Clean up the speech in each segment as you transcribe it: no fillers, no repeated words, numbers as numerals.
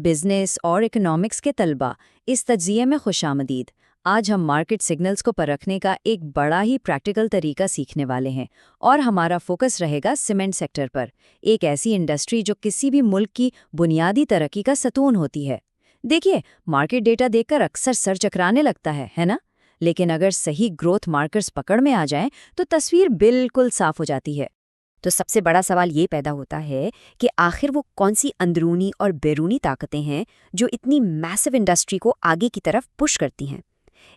Business और economics के तलबा, इस तज्जिए में खुशामदीद। आज हम मार्केट सिग्नल्स को परखने का एक बड़ा ही प्रैक्टिकल तरीका सीखने वाले हैं और हमारा फोकस रहेगा सीमेंट सेक्टर पर, एक ऐसी इंडस्ट्री जो किसी भी मुल्क की बुनियादी तरक्की का सतून होती है। देखिए, मार्केट डेटा देखकर अक्सर सर चकराने लगता है ना? लेकिन अगर सही ग्रोथ मार्कर्स पकड़ में आ जाएं तो तस्वीर बिल्कुल साफ हो जाती है। तो सबसे बड़ा सवाल ये पैदा होता है कि आखिर वो कौन सी अंदरूनी और बैरूनी ताकतें हैं जो इतनी मैसिव इंडस्ट्री को आगे की तरफ पुश करती हैं।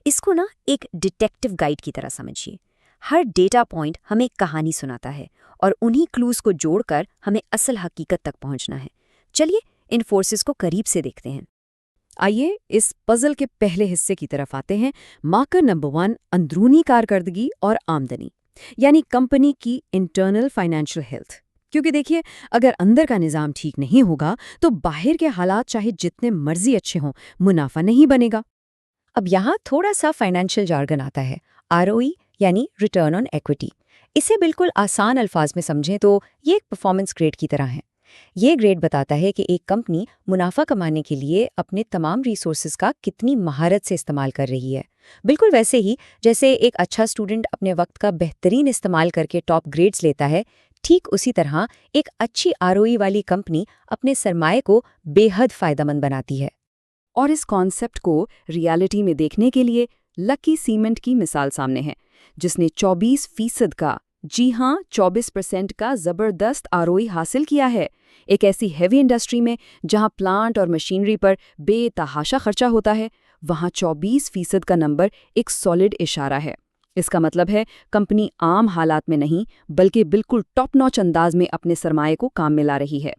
इसको ना एक डिटेक्टिव गाइड की तरह समझिए। हर डेटा पॉइंट हमें एक कहानी सुनाता है और उन्हीं क्लूज को जोड़कर हमें असल हकीकत तक पहुंचना है। चलिए इन फोर्सेस को करीब से देखते हैं। आइए इस पजल के पहले हिस्से की तरफ आते हैं। मार्कर नंबर 1, अंदरूनी कारकर्दगी और आमदनी, यानी कंपनी की इंटरनल फाइनेंशियल हेल्थ। क्योंकि देखिए, अगर अंदर का निज़ाम ठीक नहीं होगा तो बाहर के हालात चाहे जितने मर्जी अच्छे हों, मुनाफा नहीं बनेगा। अब यहाँ थोड़ा सा फाइनेंशियल जार्गन आता है, आरओई यानी रिटर्न ऑन इक्विटी। इसे बिल्कुल आसान अल्फाज में समझें तो ये एक परफॉर्मेंस ग्रेड की तरह है। ये ग्रेड बताता है कि एक कंपनी मुनाफा कमाने के लिए अपने तमाम रिसोर्सेज का कितनी महारत से इस्तेमाल कर रही है। बिल्कुल वैसे ही जैसे एक अच्छा स्टूडेंट अपने वक्त का बेहतरीन इस्तेमाल करके टॉप ग्रेड्स लेता है, ठीक उसी तरह एक अच्छी आरओई वाली कंपनी अपने सरमाए को बेहद फायदेमंद बनाती है। और इस कॉन्सेप्ट को रियलिटी में देखने के लिए लकी सीमेंट की मिसाल सामने है, जिसने 24% का, जी हाँ 24% का ज़बरदस्त आरओई हासिल किया है। एक ऐसी हैवी इंडस्ट्री में जहाँ प्लांट और मशीनरी पर बेतहाशा खर्चा होता है, वहाँ 24% का नंबर एक सॉलिड इशारा है। इसका मतलब है कंपनी आम हालात में नहीं बल्कि बिल्कुल टॉप नॉच अंदाज में अपने सरमाए को काम में ला रही है।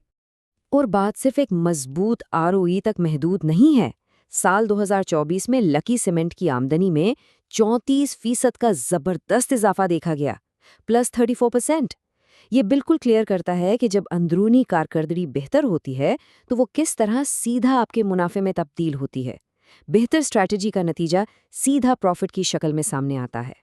और बात सिर्फ एक मजबूत आरओई तक महदूद नहीं है। साल 2024 में लकी सीमेंट की आमदनी में 34% का जबरदस्त इजाफा देखा गया, +34%। ये बिल्कुल क्लियर करता है कि जब अंदरूनी कारकर्दगी बेहतर होती है तो वो किस तरह सीधा आपके मुनाफे में तब्दील होती है। बेहतर स्ट्रैटेजी का नतीजा सीधा प्रॉफिट की शक्ल में सामने आता है।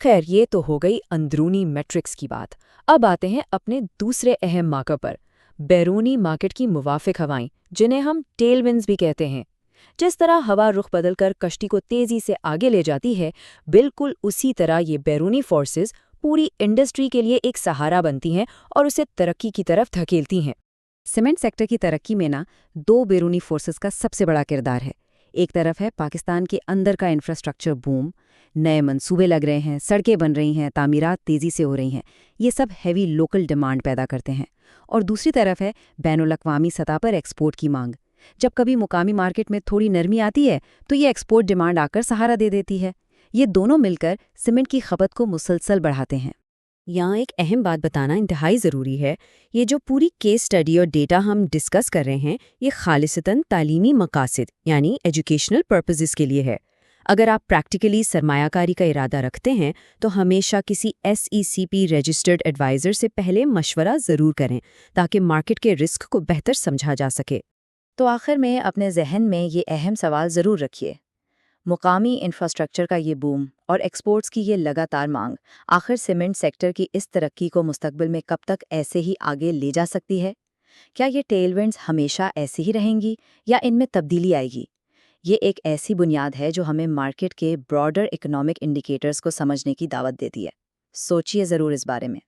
खैर, ये तो हो गई अंदरूनी मैट्रिक्स की बात। अब आते हैं अपने दूसरे अहम मार्कर पर, बैरूनी मार्केट की मुवाफिक हवाएं, जिन्हें हम टेलविंड्स भी कहते हैं। जिस तरह हवा रुख बदलकर कश्ती को तेजी से आगे ले जाती है, बिल्कुल उसी तरह ये बैरूनी फोर्सेस पूरी इंडस्ट्री के लिए एक सहारा बनती हैं और उसे तरक्की की तरफ धकेलती हैं। सीमेंट सेक्टर की तरक्की में ना 2 बैरूनी फोर्सेस का सबसे बड़ा किरदार है। एक तरफ है पाकिस्तान के अंदर का इंफ्रास्ट्रक्चर बूम, नए मंसूबे लग रहे हैं, सड़कें बन रही हैं, तामीरात तेजी से हो रही हैं। ये सब हैवी लोकल डिमांड पैदा करते हैं। और दूसरी तरफ है बैनुल-अक़वामी सतह पर एक्सपोर्ट की मांग। जब कभी मुकामी मार्केट में थोड़ी नरमी आती है तो ये एक्सपोर्ट डिमांड आकर सहारा दे देती है। ये दोनों मिलकर सीमेंट की खपत को मुसलसल बढ़ाते हैं। यहाँ एक अहम बात बताना इंतहाई ज़रूरी है। ये जो पूरी केस स्टडी और डेटा हम डिस्कस कर रहे हैं, ये खालिसतन तालीमी मकासद यानी एजुकेशनल पर्पसेस के लिए है। अगर आप प्रैक्टिकली सरमायाकारी का इरादा रखते हैं तो हमेशा किसी SECP रजिस्टर्ड एडवाइज़र से पहले मशवरा ज़रूर करें ताकि मार्केट के रिस्क को बेहतर समझा जा सके। तो आखिर में अपने जहन में ये अहम सवाल ज़रूर रखिए। मुकामी इंफ्रास्ट्रक्चर का ये बूम और एक्सपोर्ट्स की ये लगातार मांग आखिर सीमेंट सेक्टर की इस तरक्की को मुस्तकबिल में कब तक ऐसे ही आगे ले जा सकती है? क्या ये टेलविंड्स हमेशा ऐसे ही रहेंगी या इनमें तब्दीली आएगी? ये एक ऐसी बुनियाद है जो हमें मार्केट के ब्रॉडर इकोनॉमिक इंडिकेटर्स को समझने की दावत देती है। सोचिए ज़रूर इस बारे में।